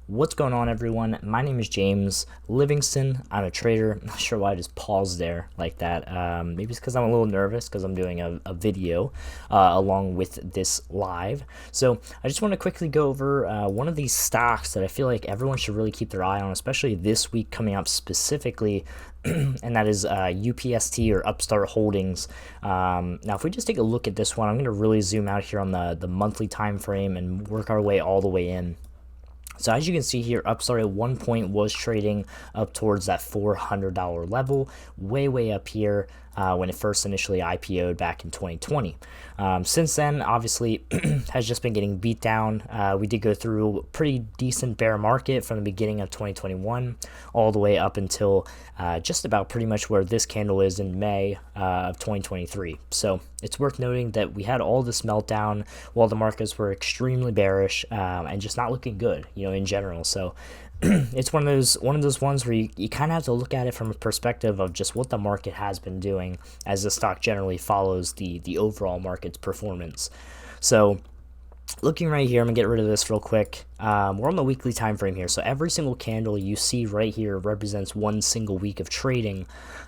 What's going on, everyone? My name is James Livingston. I'm a trader. I'm not sure why I just paused there like that. Maybe it's because I'm a little nervous because I'm doing a video along with this live. So I just want to quickly go over one of these stocks that I feel like everyone should really keep their eye on, especially this week coming up specifically. And that is UPST or Upstart Holdings. Now, if we just take a look at this one, I'm going to really zoom out here on the monthly time frame and work our way all the way in. So as you can see here, Upstart at one point was trading up towards that $400 level, way up here when it first initially IPO'd back in 2020. Since then, obviously, has just been getting beat down. We did go through a pretty decent bear market from the beginning of 2021 all the way up until just about pretty much where this candle is in May of 2023. So it's worth noting that we had all this meltdown while the markets were extremely bearish and just not looking good, in general. So it's one of those ones where you kind of have to look at it from a perspective of just what the market has been doing, as the stock generally follows the overall market's performance. So looking right here, I'm gonna get rid of this real quick. We're on the weekly time frame here, so every single candle you see right here represents one single week of trading,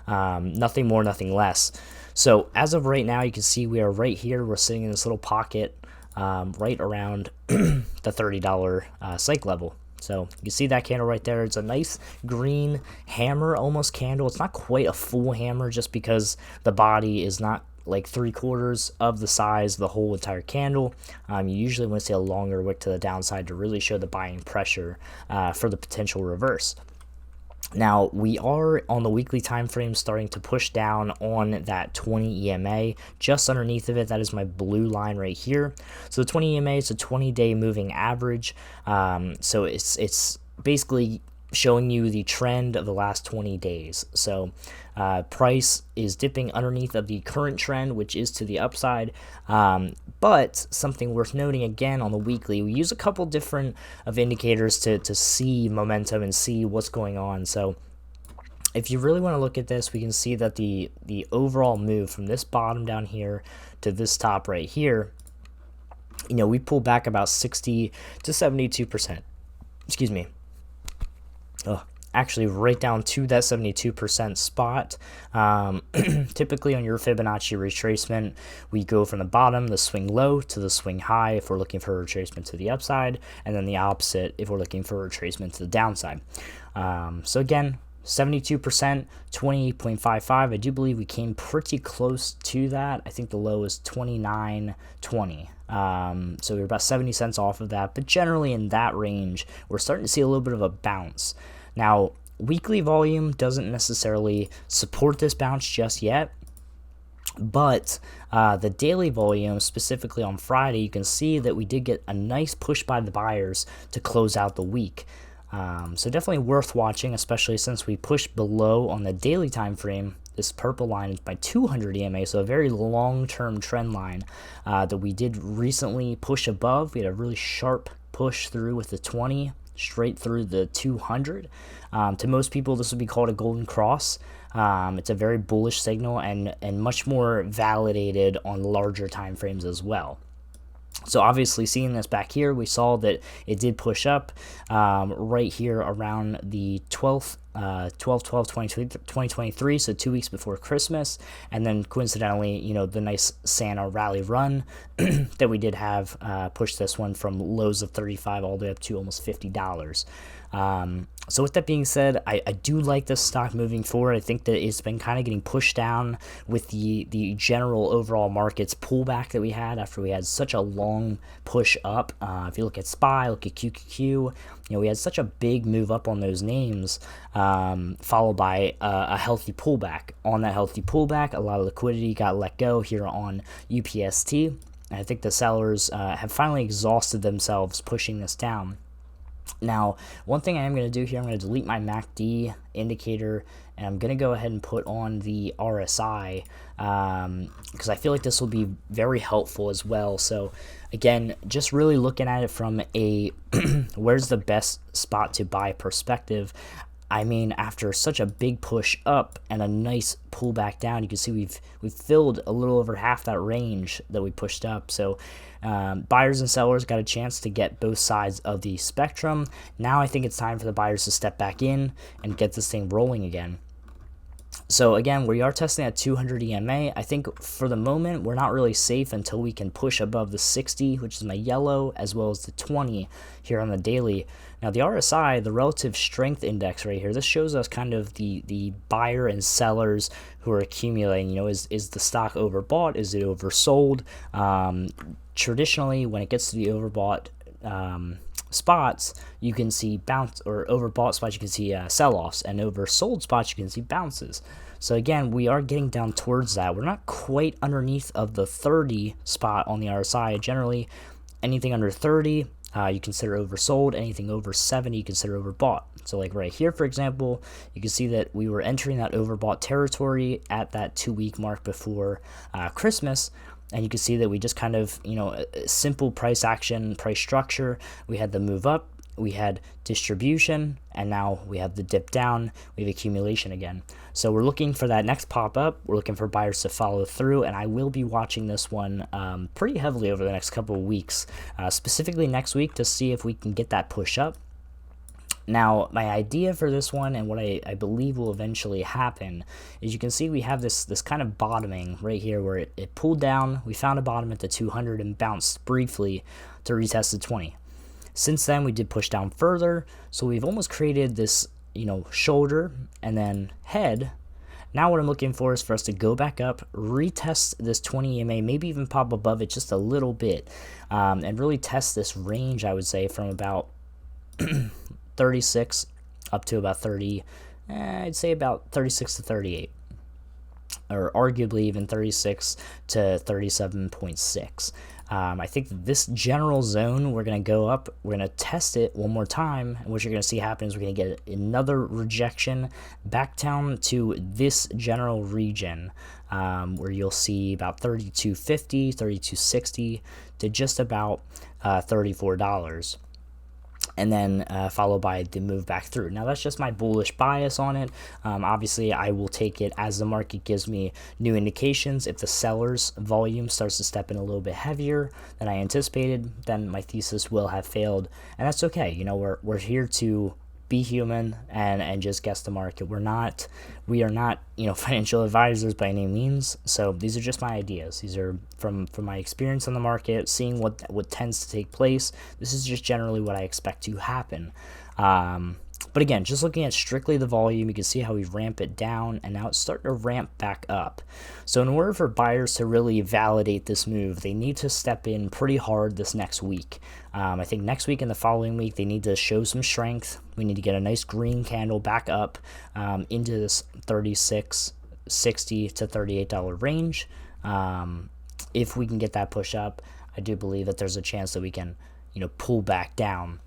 nothing more, nothing less. So as of right now, you can see we are right here. We're sitting in this little pocket right around the $30 psych level. So you see that candle right there. It's a nice green hammer almost candle. It's not quite a full hammer just because the body is not like 3/4 of the size of the whole entire candle. You usually want to see a longer wick to the downside to really show the buying pressure for the potential reverse. Now, we are on the weekly time frame starting to push down on that 20 EMA. Just underneath of it, that is my blue line right here. So the 20 EMA is a 20-day moving average. So it's basically showing you the trend of the last 20 days. So price is dipping underneath of the current trend, which is to the upside. But something worth noting again on the weekly, we use a couple different of indicators to see momentum and see what's going on. So if you really want to look at this, we can see that the overall move from this bottom down here to this top right here, we pull back about 60 to 72%. Excuse me. Actually right down to that 72% spot. Typically on your Fibonacci retracement, we go from the bottom, the swing low, to the swing high if we're looking for a retracement to the upside, and then the opposite if we're looking for a retracement to the downside. So again, 72%, 28.55. I do believe we came pretty close to that. I think the low is 29.20. So we're about 70 cents off of that, but generally in that range, we're starting to see a little bit of a bounce. Now, weekly volume doesn't necessarily support this bounce just yet, but the daily volume, specifically on Friday, you can see that we did get a nice push by the buyers to close out the week. So definitely worth watching, especially since we pushed below on the daily time frame. This purple line is by 200 EMA, so a very long-term trend line that we did recently push above. We had a really sharp push through with the 20 straight through the 200. To most people, this would be called a golden cross. It's a very bullish signal and much more validated on larger time frames as well. So obviously seeing this back here, we saw that it did push up right here around the 12/12/2023, so 2 weeks before Christmas, and then coincidentally, the nice Santa rally run that we did have pushed this one from lows of 35 all the way up to almost $50. So with that being said, I do like this stock moving forward. I think that it's been kind of getting pushed down with the general overall market's pullback that we had after we had such a long push up. If you look at SPY, look at QQQ, we had such a big move up on those names, followed by a healthy pullback. On that healthy pullback, a lot of liquidity got let go here on UPST. And I think the sellers have finally exhausted themselves pushing this down. Now, one thing I am going to do here, I'm going to delete my MACD indicator, and I'm going to go ahead and put on the RSI because I feel like this will be very helpful as well. So again, just really looking at it from a where's the best spot to buy perspective. I mean, after such a big push up and a nice pullback down, you can see we've filled a little over half that range that we pushed up. So buyers and sellers got a chance to get both sides of the spectrum. Now I think it's time for the buyers to step back in and get this thing rolling again. So again, we are testing at 200 EMA. I think for the moment, we're not really safe until we can push above the 60, which is my yellow, as well as the 20 here on the daily. Now the RSI, the relative strength index right here, this shows us kind of the buyer and sellers who are accumulating. You know, is the stock overbought? Is it oversold? Traditionally, when it gets to the overbought spots, you can see bounce, or overbought spots you can see sell-offs, and oversold spots you can see bounces. So again, we are getting down towards that. We're not quite underneath of the 30 spot on the RSI. Generally, anything under 30 you consider oversold. Anything over 70 you consider overbought. So like right here, for example, you can see that we were entering that overbought territory at that 2-week mark before Christmas. And you can see that we just kind of, you know, a simple price action, price structure. We had the move up, we had distribution, and now we have the dip down, we have accumulation again. So we're looking for that next pop up. We're looking for buyers to follow through, and I will be watching this one pretty heavily over the next couple of weeks, specifically next week, to see if we can get that push up. Now, my idea for this one, and what I believe will eventually happen, is you can see we have this kind of bottoming right here where it pulled down. We found a bottom at the 200 and bounced briefly to retest the 20. Since then, we did push down further, so we've almost created this, you know, shoulder and then head. Now what I'm looking for is for us to go back up, retest this 20 EMA, maybe even pop above it just a little bit, and really test this range, I would say, from about 36 up to about 30, I'd say about 36 to 38, or arguably even 36 to 37.6. I think this general zone, we're going to go up, we're going to test it one more time, and what you're going to see happen is we're going to get another rejection back down to this general region, where you'll see about $32.50, $32.60 to just about $34. And then followed by the move back through. Now that's just my bullish bias on it. Obviously, I will take it as the market gives me new indications. If the seller's volume starts to step in a little bit heavier than I anticipated, then my thesis will have failed, and that's okay. You know, we're here to be human and just guess the market. We are not, you know, financial advisors by any means. So these are just my ideas. These are from my experience on the market, seeing what tends to take place. This is just generally what I expect to happen. But again, just looking at strictly the volume, you can see how we ramp it down, and now it's starting to ramp back up. So in order for buyers to really validate this move, they need to step in pretty hard this next week. I think next week and the following week, they need to show some strength. We need to get a nice green candle back up into this $36.60 to $38 range. If we can get that push up, I do believe that there's a chance that we can, you know, pull back down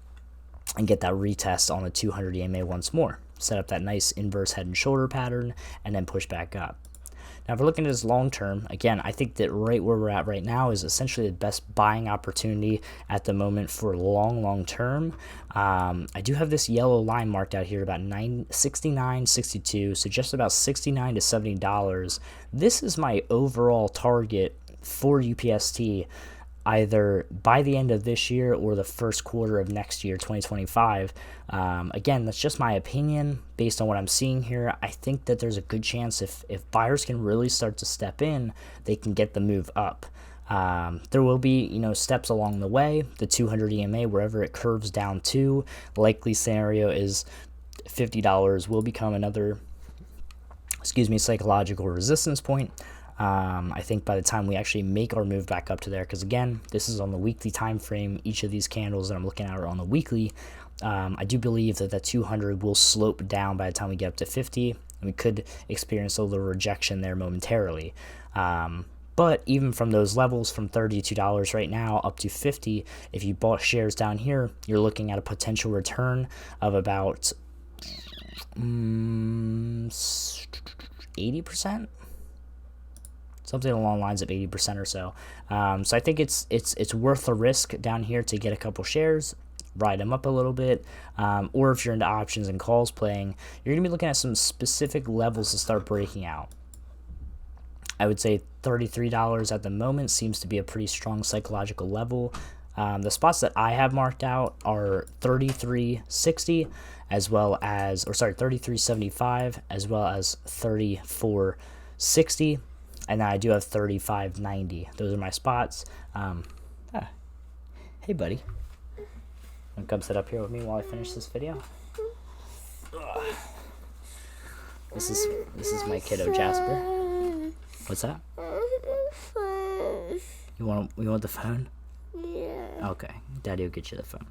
and get that retest on the 200 EMA once more. Set up that nice inverse head and shoulder pattern, and then push back up. Now, if we're looking at this long term, again, I think that right where we're at right now is essentially the best buying opportunity at the moment for long term. I do have this yellow line marked out here about $69.62, so just about $69 to $70. This is my overall target for UPST, either by the end of this year or the first quarter of next year, 2025. Again, that's just my opinion based on what I'm seeing here. I think that there's a good chance if buyers can really start to step in, they can get the move up. There will be, you know, steps along the way. The 200 EMA, wherever it curves down to, likely scenario is $50 will become another, psychological resistance point. I think by the time we actually make our move back up to there, because again, this is on the weekly time frame. Each of these candles that I'm looking at are on the weekly. I do believe that 200 will slope down by the time we get up to 50, and we could experience a little rejection there momentarily. But even from those levels, from $32 right now up to 50, if you bought shares down here, you're looking at a potential return of about 80%. Something along the lines of 80% or so. So I think it's worth the risk down here to get a couple shares, ride them up a little bit, or if you're into options and calls playing, you're going to be looking at some specific levels to start breaking out. I would say $33 at the moment seems to be a pretty strong psychological level. The spots that I have marked out are 33.60 as well as, or sorry, 33.75 as well as 34.60, and then I do have 35.90. Those are my spots. Hey buddy, wanna come sit up here with me while I finish this video? This is my kiddo Jasper. What's that? You want the phone? Yeah. Okay, Daddy will get you the phone.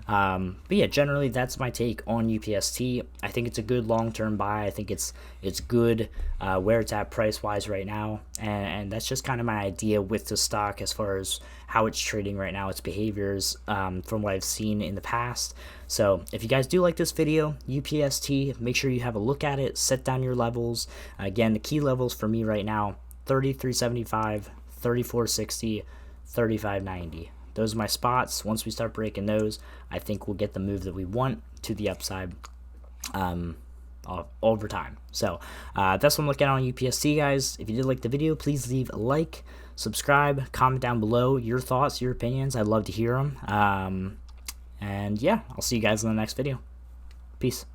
But yeah, generally that's my take on UPST. I think it's a good long-term buy. I think it's good where it's at price-wise right now, and that's just kind of my idea with the stock as far as how it's trading right now, its behaviors from what I've seen in the past. So if you guys do like this video, UPST, make sure you have a look at it, set down your levels. Again, the key levels for me right now, 33.75, 34.60, 35.90. Those are my spots. Once we start breaking those, I think we'll get the move that we want to the upside over time. So that's what I'm looking at on UPST, guys. If you did like the video, please leave a like, subscribe, comment down below your thoughts, your opinions. I'd love to hear them. And yeah, I'll see you guys in the next video. Peace.